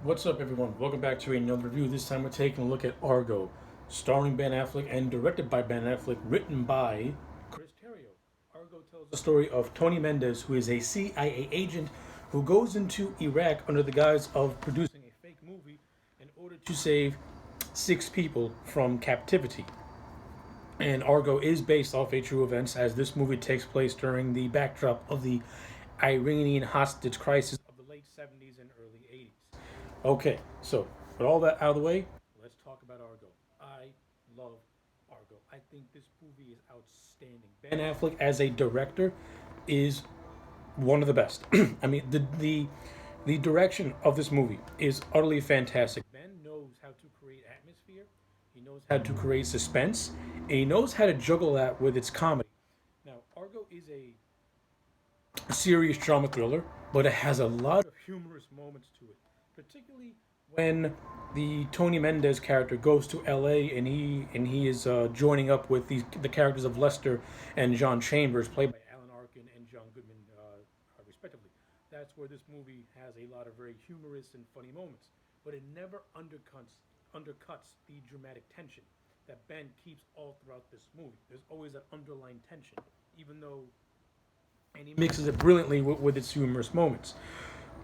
What's up, everyone? Welcome back to another review. This time we're taking a look at Argo, starring Ben Affleck and directed by Ben Affleck, written by Chris Terrio. Argo tells the story of Tony Mendez, who is a CIA agent who goes into Iraq under the guise of producing a fake movie in order to save 6 people from captivity. And Argo is based off a true events, as this movie takes place during the backdrop of the Iranian hostage crisis of the late 70s and early 80s. Okay, so with all that out of the way, let's talk about Argo. I love Argo. I think this movie is outstanding. Ben Affleck as a director is one of the best. I mean, the direction of this movie is utterly fantastic. Ben knows how to create atmosphere. He knows how to create suspense, and he knows how to juggle that with its comedy. Now, Argo is a serious drama thriller, but it has a lot of humorous moments to it, particularly when the Tony Mendez character goes to L.A. and he is joining up with the characters of Lester and John Chambers, played by Alan Arkin and John Goodman, respectively. That's where this movie has a lot of very humorous and funny moments, but it never undercuts the dramatic tension that Ben keeps all throughout this movie. There's always that underlying tension, even though, and he mixes it brilliantly with its humorous moments.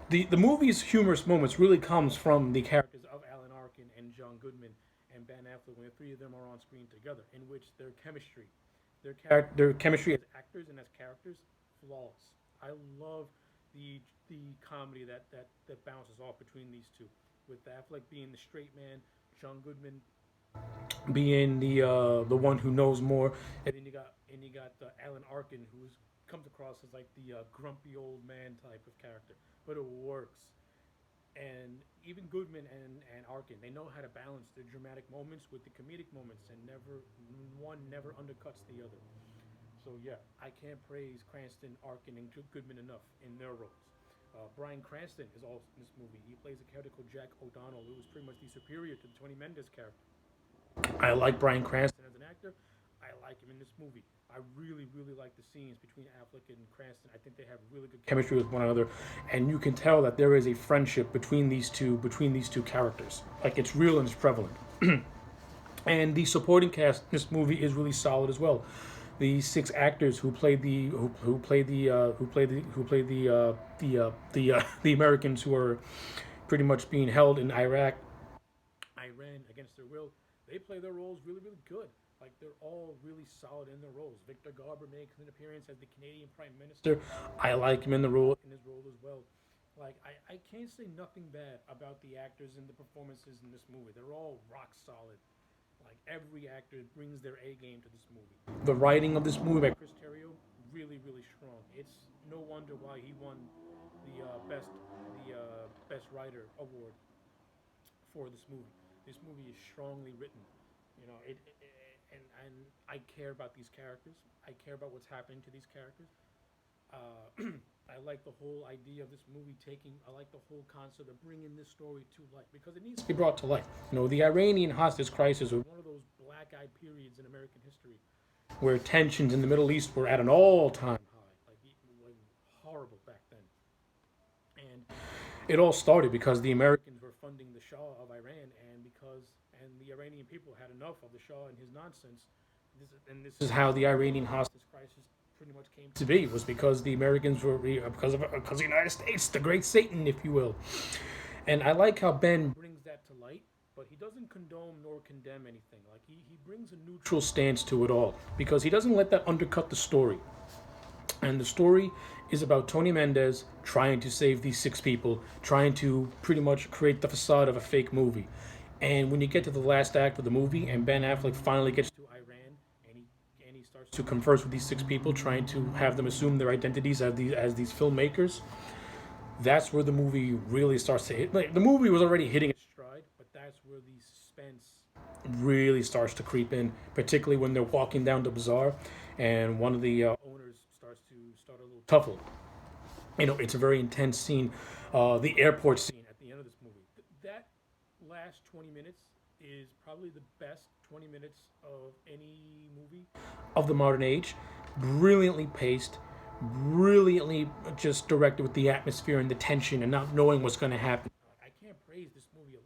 The movie's humorous moments really comes from the characters of Alan Arkin and John Goodman and Ben Affleck when the three of them are on screen together, in which their chemistry as actors and as characters, flawless. I love the comedy that bounces off between these two, with Affleck being the straight man, John Goodman being the one who knows more, and then you got Alan Arkin, who's comes across as like the grumpy old man type of character, but it works. And even Goodman and Arkin, they know how to balance the dramatic moments with the comedic moments, and one never undercuts the other. So yeah, I can't praise Cranston, Arkin, and Goodman enough in their roles. Bryan Cranston is also in this movie. He plays a character called Jack O'Donnell, who is pretty much the superior to the Tony Mendez character. I like Bryan Cranston as an actor. I like him in this movie. I really, really like the scenes between Affleck and Cranston. I think they have really good chemistry with one another, and you can tell that there is a friendship between these two characters. Like, it's real and it's prevalent. And the supporting cast in this movie is really solid as well. The 6 actors who played the Americans who are pretty much being held in Iran against their will, they play their roles really, really good. Like, they're all really solid in their roles. Victor Garber makes an appearance as the Canadian Prime Minister. I like him in his role as well. Like, I can't say nothing bad about the actors and the performances in this movie. They're all rock solid. Like, every actor brings their A game to this movie. The writing of this movie by Chris Terrio, really, really strong. It's no wonder why he won the best writer award for this movie. This movie is strongly written. And I care about these characters. I care about what's happening to these characters. I like the whole idea of this movie I like the whole concept of bringing this story to light, because it needs to be brought to light. The Iranian hostage crisis was one of those black-eyed periods in American history where tensions in the Middle East were at an all-time high, like horrible back then. And it all started because the Americans were funding the Shah of Iran, and the Iranian people had enough of the Shah and his nonsense. This is how the Iranian hostage crisis pretty much came to be. Was because the Americans were because the United States, the great Satan, if you will. And I like how Ben brings that to light, but he doesn't condone nor condemn anything. Like, he brings a neutral stance to it all, because he doesn't let that undercut the story. And the story is about Tony Mendez trying to save these 6 people, trying to pretty much create the facade of a fake movie. And when you get to the last act of the movie, and Ben Affleck finally gets to Iran, and he starts to converse with these 6 people, trying to have them assume their identities as these filmmakers, that's where the movie really starts to hit. Like, the movie was already hitting its stride, but that's where the suspense really starts to creep in, particularly when they're walking down the bazaar, and one of the owners starts a little tuffle. It's a very intense scene. The airport scene at the end of this movie. That last 20 minutes is probably the best 20 minutes of any movie of the modern age. Brilliantly paced, brilliantly just directed with the atmosphere and the tension and not knowing what's going to happen. I can't praise this movie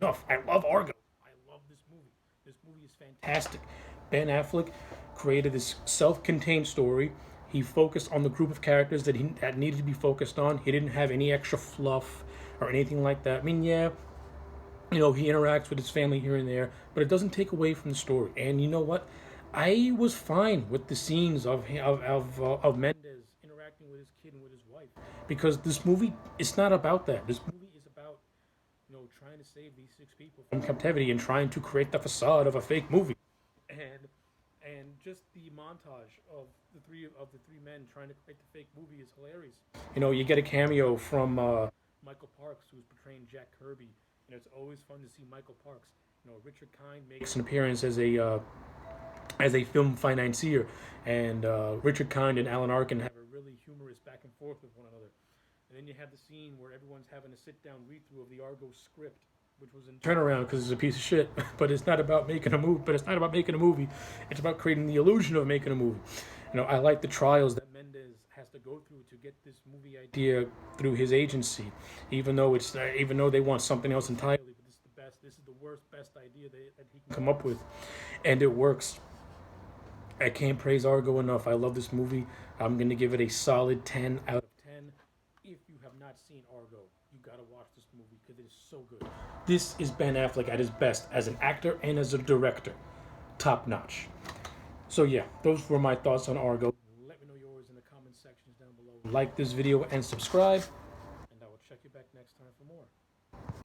enough. I love Argo. I love this movie. This movie is fantastic. Ben Affleck created this self-contained story. He focused on the group of characters that needed to be focused on. He didn't have any extra fluff or anything like that. I mean, yeah, he interacts with his family here and there, but it doesn't take away from the story. And you know what? I was fine with the scenes of Mendez interacting with his kid and with his wife, because this movie is not about that. This movie is about trying to save these 6 people from captivity and trying to create the facade of a fake movie, and just the montage of the three men trying to create the fake movie is hilarious. You get a cameo from Michael Parks, who's portraying Jack Kirby, and it's always fun to see Michael Parks. Richard Kind makes an appearance as a film financier, and Richard Kind and Alan Arkin have a really humorous back and forth with one another. And then you have the scene where everyone's having a sit-down read-through of the Argo script, which was in turnaround because it's a piece of shit. But it's not about making a movie. It's about creating the illusion of making a movie. I like the trials that Mendez has to go through to get this movie idea through his agency, even though they want something else entirely. But this is the best. This is the best idea that he can come up with, and it works. I can't praise Argo enough. I love this movie. I'm going to give it a solid 10 out of 10. If you have not seen Argo, you got to watch this movie because it is so good. This is Ben Affleck at his best as an actor and as a director. Top notch. So yeah, those were my thoughts on Argo. Let me know yours in the comment sections down below. Like this video and subscribe.